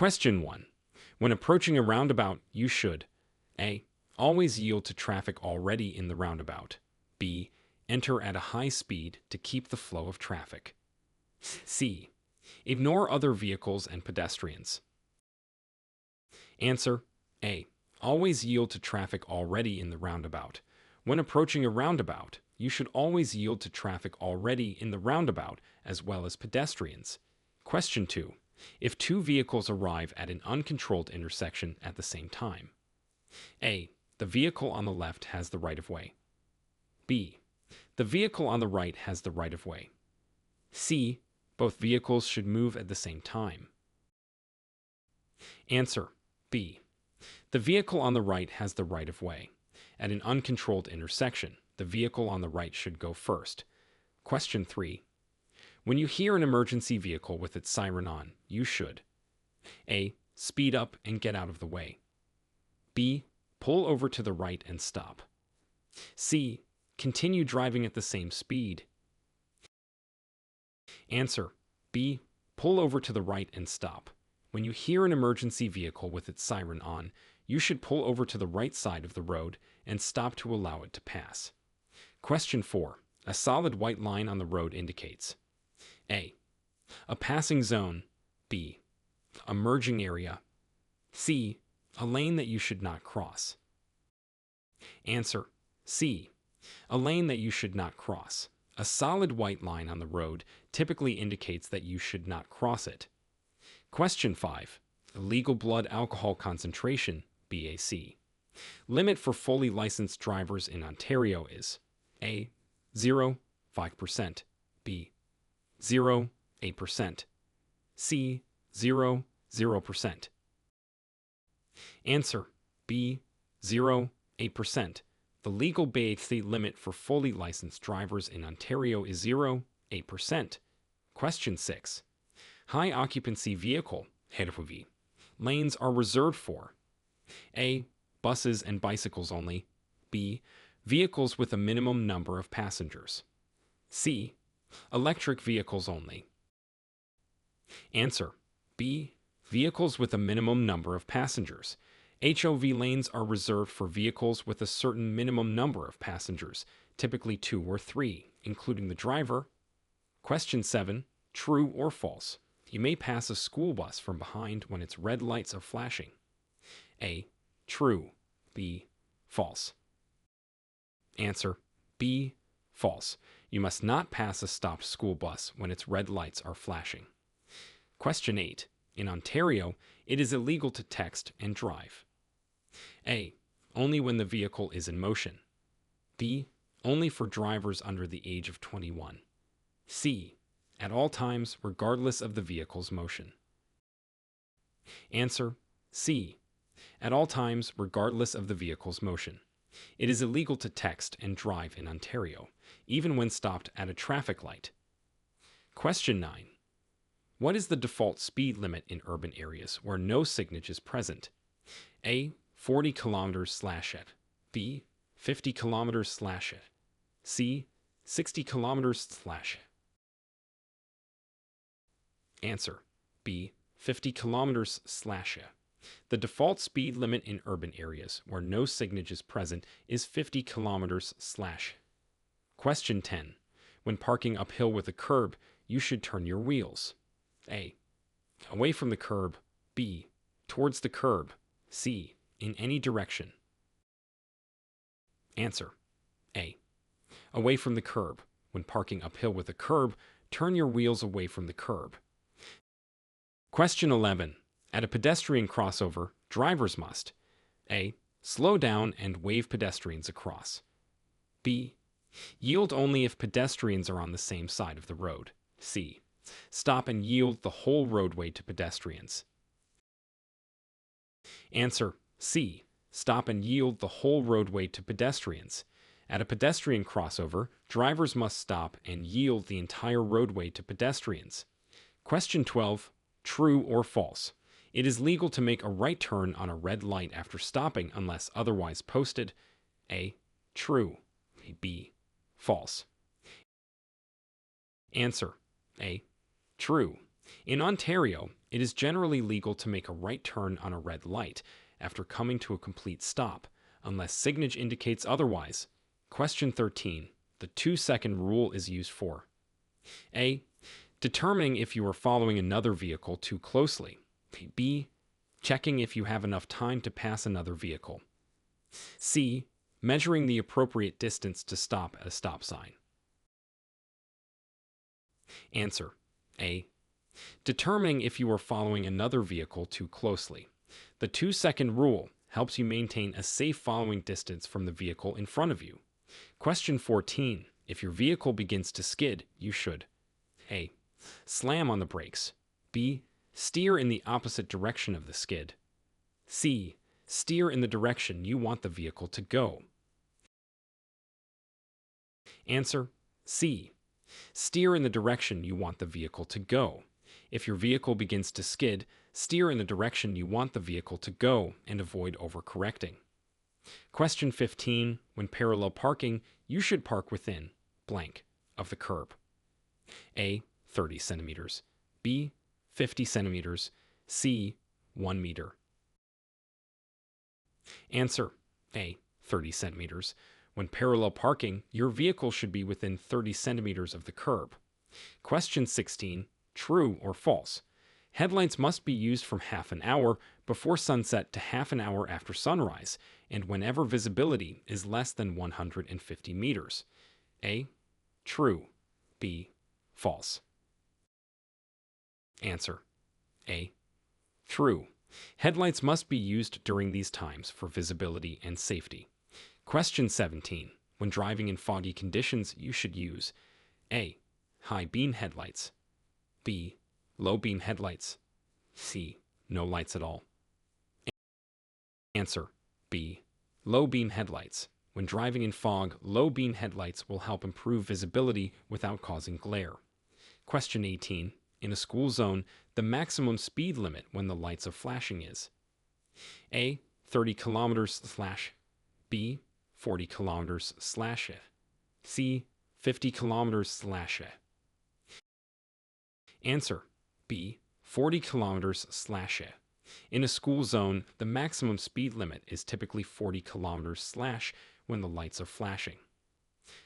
Question 1. When approaching a roundabout, you should A. Always yield to traffic already in the roundabout. B. Enter at a high speed to keep the flow of traffic. C. Ignore other vehicles and pedestrians. Answer A. Always yield to traffic already in the roundabout. When approaching a roundabout, you should always yield to traffic already in the roundabout as well as pedestrians. Question 2. If two vehicles arrive at an uncontrolled intersection at the same time. A. The vehicle on the left has the right-of-way. B. The vehicle on the right has the right-of-way. C. Both vehicles should move at the same time. Answer B. The vehicle on the right has the right-of-way. At an uncontrolled intersection, the vehicle on the right should go first. Question 3. When you hear an emergency vehicle with its siren on, you should A. Speed up and get out of the way. B. Pull over to the right and stop. C. Continue driving at the same speed. Answer B. Pull over to the right and stop. When you hear an emergency vehicle with its siren on, you should pull over to the right side of the road and stop to allow it to pass. Question 4. A solid white line on the road indicates A. A passing zone. B. A merging area. C. A lane that you should not cross. Answer C. A lane that you should not cross. A solid white line on the road typically indicates that you should not cross it. Question 5. Legal blood alcohol concentration, BAC. Limit for fully licensed drivers in Ontario is A. 0, 5%, B. 0, 8%, C. 0, 0%. Answer B. 0, 8%. The legal BAC limit for fully licensed drivers in Ontario is 0, 8%. Question 6. High occupancy vehicle (HVV) lanes are reserved for A. Buses and bicycles only. B. Vehicles with a minimum number of passengers. C. Electric vehicles only. Answer B. Vehicles with a minimum number of passengers. HOV lanes are reserved for vehicles with a certain minimum number of passengers, typically 2 or 3, including the driver. Question 7. True or false? You may pass a school bus from behind when its red lights are flashing. A. True. B. False. Answer B. False. You must not pass a stopped school bus when its red lights are flashing. Question 8. In Ontario, it is illegal to text and drive. A. Only when the vehicle is in motion. B. Only for drivers under the age of 21. C. At all times, regardless of the vehicle's motion. Answer C. At all times, regardless of the vehicle's motion. It is illegal to text and drive in Ontario, even when stopped at a traffic light. Question 9. What is the default speed limit in urban areas where no signage is present? A. 40 km/h. B. 50 km/h. C. 60 km/h. Answer B. 50 km/h. The default speed limit in urban areas where no signage is present is 50 km/h. Question 10. When parking uphill with a curb, you should turn your wheels. A. Away from the curb. B. Towards the curb. C. In any direction. Answer A. Away from the curb. When parking uphill with a curb, turn your wheels away from the curb. Question 11. At a pedestrian crossover, drivers must A. Slow down and wave pedestrians across. B. Yield only if pedestrians are on the same side of the road. C. Stop and yield the whole roadway to pedestrians. Answer C. Stop and yield the whole roadway to pedestrians. At a pedestrian crossover, drivers must stop and yield the entire roadway to pedestrians. Question 12. True or false? It is legal to make a right turn on a red light after stopping unless otherwise posted. A. True. B. False. Answer A. True. In Ontario, it is generally legal to make a right turn on a red light after coming to a complete stop, unless signage indicates otherwise. Question 13. The 2-second rule is used for A. Determining if you are following another vehicle too closely. B. Checking if you have enough time to pass another vehicle. C. Measuring the appropriate distance to stop at a stop sign. Answer. A. Determining if you are following another vehicle too closely. The 2-second rule helps you maintain a safe following distance from the vehicle in front of you. Question 14. If your vehicle begins to skid, you should A. Slam on the brakes. B. Steer in the opposite direction of the skid. C. Steer in the direction you want the vehicle to go. Answer. C. Steer in the direction you want the vehicle to go. If your vehicle begins to skid, steer in the direction you want the vehicle to go and avoid overcorrecting. Question 15. When parallel parking, you should park within blank of the curb. A. 30 centimeters. B. 50 centimeters. C. 1 meter. Answer. A. 30 centimeters. When parallel parking, your vehicle should be within 30 centimeters of the curb. Question 16. True or false? Headlights must be used from half an hour before sunset to half an hour after sunrise, and whenever visibility is less than 150 meters. A. True. B. False. Answer. A. True. Headlights must be used during these times for visibility and safety. Question 17. When driving in foggy conditions, you should use A. High beam headlights. B. Low beam headlights. C. No lights at all. Answer. B. Low beam headlights. When driving in fog, low beam headlights will help improve visibility without causing glare. Question 18. In a school zone, the maximum speed limit when the lights are flashing is A. 30 kilometers / B. 40 kilometers / C. 50 kilometers / Answer. B. 40 kilometers / In a school zone, the maximum speed limit is typically 40 kilometers / when the lights are flashing.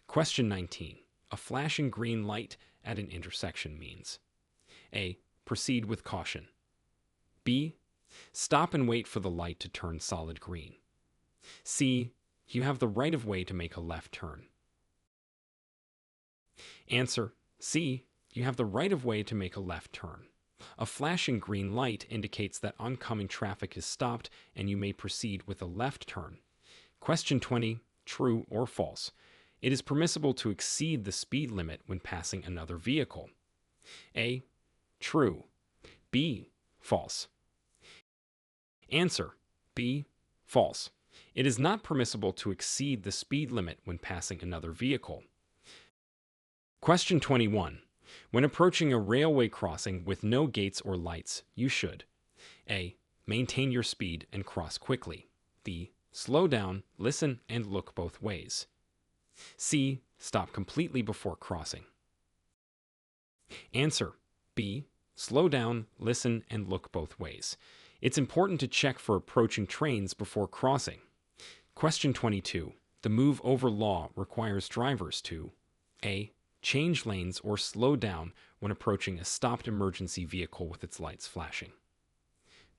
Question 19. A flashing green light at an intersection means A. Proceed with caution. B. Stop and wait for the light to turn solid green. C. You have the right of way to make a left turn. Answer. C. You have the right of way to make a left turn. A flashing green light indicates that oncoming traffic is stopped and you may proceed with a left turn. Question 20. True or false? It is permissible to exceed the speed limit when passing another vehicle. A. True. B. False. Answer. B. False. It is not permissible to exceed the speed limit when passing another vehicle. Question 21. When approaching a railway crossing with no gates or lights, you should A. Maintain your speed and cross quickly. B. Slow down, listen, and look both ways. C. Stop completely before crossing. Answer. B. Slow down, listen, and look both ways. It's important to check for approaching trains before crossing. Question 22. The move over law requires drivers to A. Change lanes or slow down when approaching a stopped emergency vehicle with its lights flashing.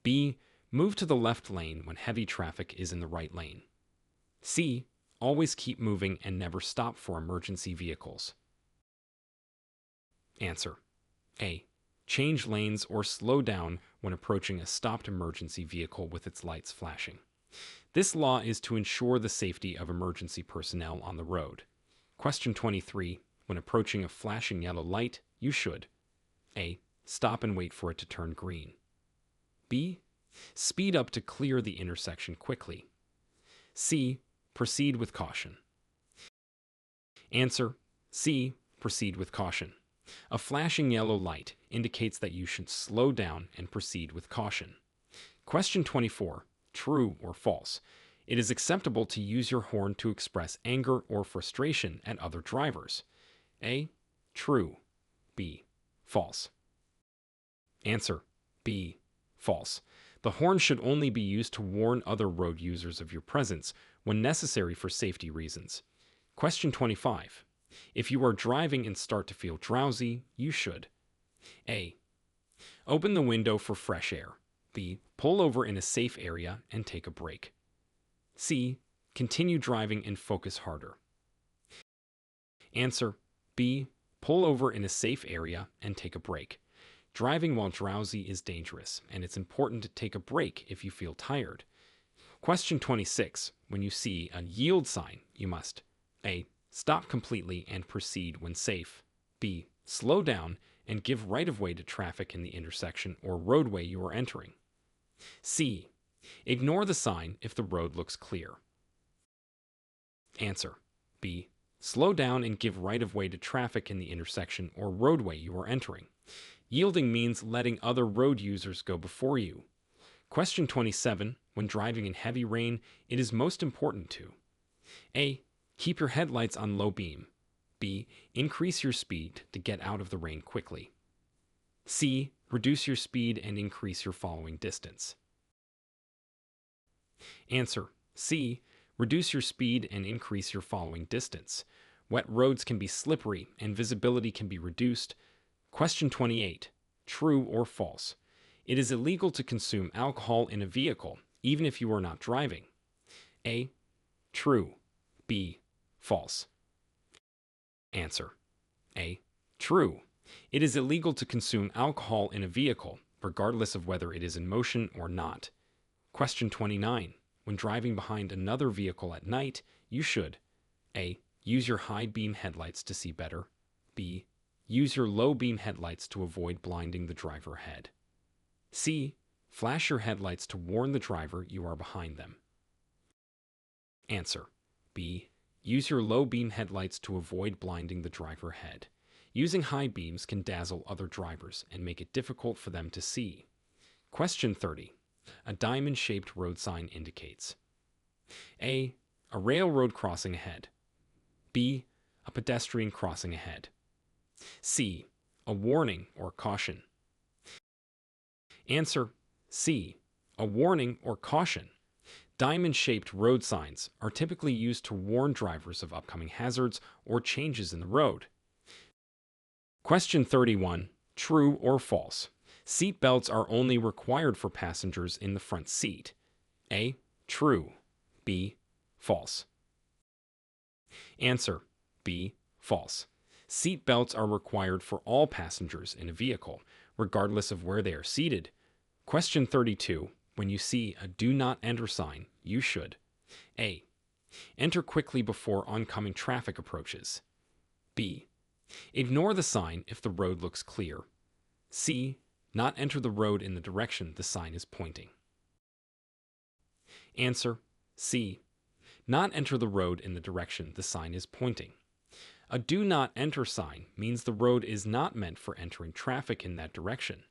B. Move to the left lane when heavy traffic is in the right lane. C. Always keep moving and never stop for emergency vehicles. Answer. A. Change lanes or slow down when approaching a stopped emergency vehicle with its lights flashing. This law is to ensure the safety of emergency personnel on the road. Question 23. When approaching a flashing yellow light, you should A. Stop and wait for it to turn green. B. Speed up to clear the intersection quickly. C. Proceed with caution. Answer. C. Proceed with caution. A flashing yellow light indicates that you should slow down and proceed with caution. Question 24. True or false? It is acceptable to use your horn to express anger or frustration at other drivers. A. True. B. False. Answer B. False. The horn should only be used to warn other road users of your presence when necessary for safety reasons. Question 25. If you are driving and start to feel drowsy, you should A. Open the window for fresh air. B. Pull over in a safe area and take a break. C. Continue driving and focus harder. Answer B. Pull over in a safe area and take a break. Driving while drowsy is dangerous, and it's important to take a break if you feel tired. Question 26. When you see a yield sign, you must A. Stop completely and proceed when safe. B. Slow down and give right-of-way to traffic in the intersection or roadway you are entering. C. Ignore the sign if the road looks clear. Answer B. Slow down and give right-of-way to traffic in the intersection or roadway you are entering. Yielding means letting other road users go before you. Question 27. When driving in heavy rain, it is most important to A. Keep your headlights on low beam. B. Increase your speed to get out of the rain quickly. C. Reduce your speed and increase your following distance. Answer C. Reduce your speed and increase your following distance. Wet roads can be slippery and visibility can be reduced. Question 28. True or false? It is illegal to consume alcohol in a vehicle, even if you are not driving. A. True. B. False. Answer A. True. It is illegal to consume alcohol in a vehicle, regardless of whether it is in motion or not. Question 29. When driving behind another vehicle at night, you should A. Use your high beam headlights to see better. B. Use your low beam headlights to avoid blinding the driver ahead. C. Flash your headlights to warn the driver you are behind them. Answer B. Use your low beam headlights to avoid blinding the driver ahead. Using high beams can dazzle other drivers and make it difficult for them to see. Question 30. A diamond-shaped road sign indicates A. A railroad crossing ahead. B. A pedestrian crossing ahead. C. A warning or caution. Answer C. A warning or caution. Diamond-shaped road signs are typically used to warn drivers of upcoming hazards or changes in the road. Question 31. True or false? Seat belts are only required for passengers in the front seat. A. True. B. False. Answer B. False. Seat belts are required for all passengers in a vehicle, regardless of where they are seated. Question 32. When you see a do not enter sign, you should A. Enter quickly before oncoming traffic approaches. B. Ignore the sign if the road looks clear. C. Not enter the road in the direction the sign is pointing. Answer C. Not enter the road in the direction the sign is pointing. A do not enter sign means the road is not meant for entering traffic in that direction.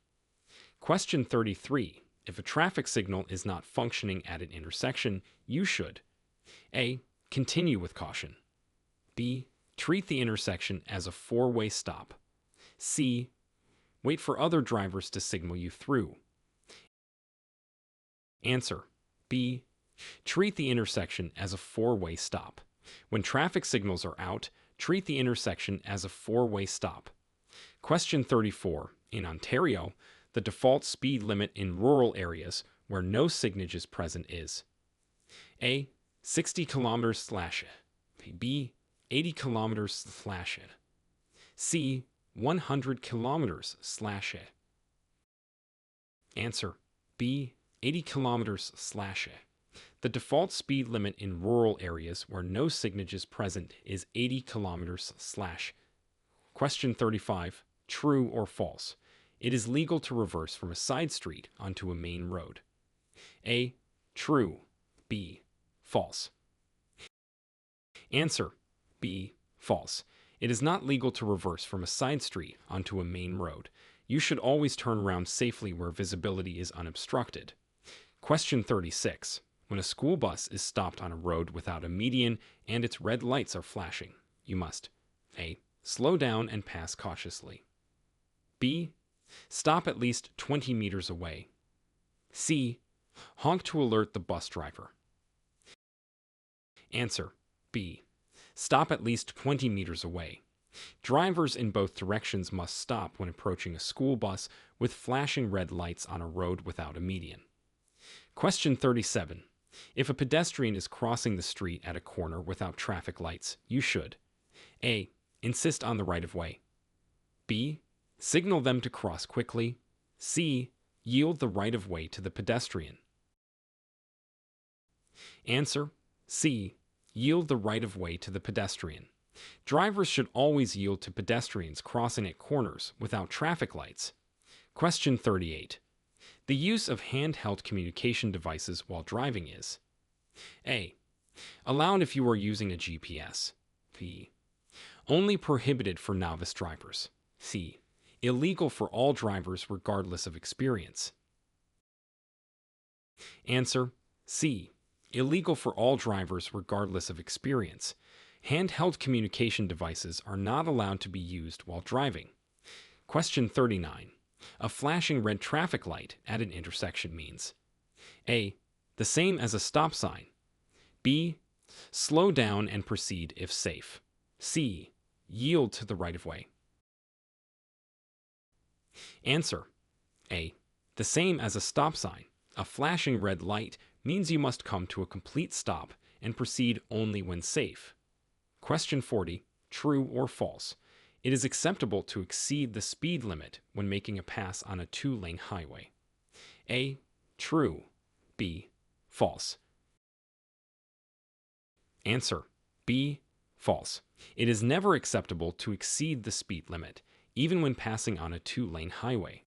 Question 33. If a traffic signal is not functioning at an intersection, you should A. Continue with caution. B. Treat the intersection as a four-way stop. C. Wait for other drivers to signal you through. Answer B. Treat the intersection as a four-way stop. When traffic signals are out, treat the intersection as a four-way stop. Question 34. In Ontario, the default speed limit in rural areas where no signage is present is A. 60 km/h. B. 80 km/h. C. 100 km/h. Answer B. 80 km/h. The default speed limit in rural areas where no signage is present is 80 km/h. Question 35. True or false? It is legal to reverse from a side street onto a main road. A. True. B. False. Answer B. False. It is not legal to reverse from a side street onto a main road. You should always turn around safely where visibility is unobstructed. Question 36. When a school bus is stopped on a road without a median and its red lights are flashing, you must A. Slow down and pass cautiously. B. Stop at least 20 meters away. C. Honk to alert the bus driver. Answer B. Stop at least 20 meters away. Drivers in both directions must stop when approaching a school bus with flashing red lights on a road without a median. Question 37. If a pedestrian is crossing the street at a corner without traffic lights, you should A. Insist on the right-of-way. B. Signal them to cross quickly. C. Yield the right-of-way to the pedestrian. Answer C. Yield the right-of-way to the pedestrian. Drivers should always yield to pedestrians crossing at corners without traffic lights. Question 38. The use of handheld communication devices while driving is A. Allowed if you are using a GPS. B. Only prohibited for novice drivers. C. Illegal for all drivers regardless of experience. Answer C. Illegal for all drivers regardless of experience. Handheld communication devices are not allowed to be used while driving. Question 39. A flashing red traffic light at an intersection means A. The same as a stop sign. B. Slow down and proceed if safe. C. Yield to the right-of-way. Answer A. The same as a stop sign. A flashing red light means you must come to a complete stop and proceed only when safe. Question 40. True or false? It is acceptable to exceed the speed limit when making a pass on a two-lane highway. A. True. B. False. Answer B. False. It is never acceptable to exceed the speed limit, even when passing on a two-lane highway.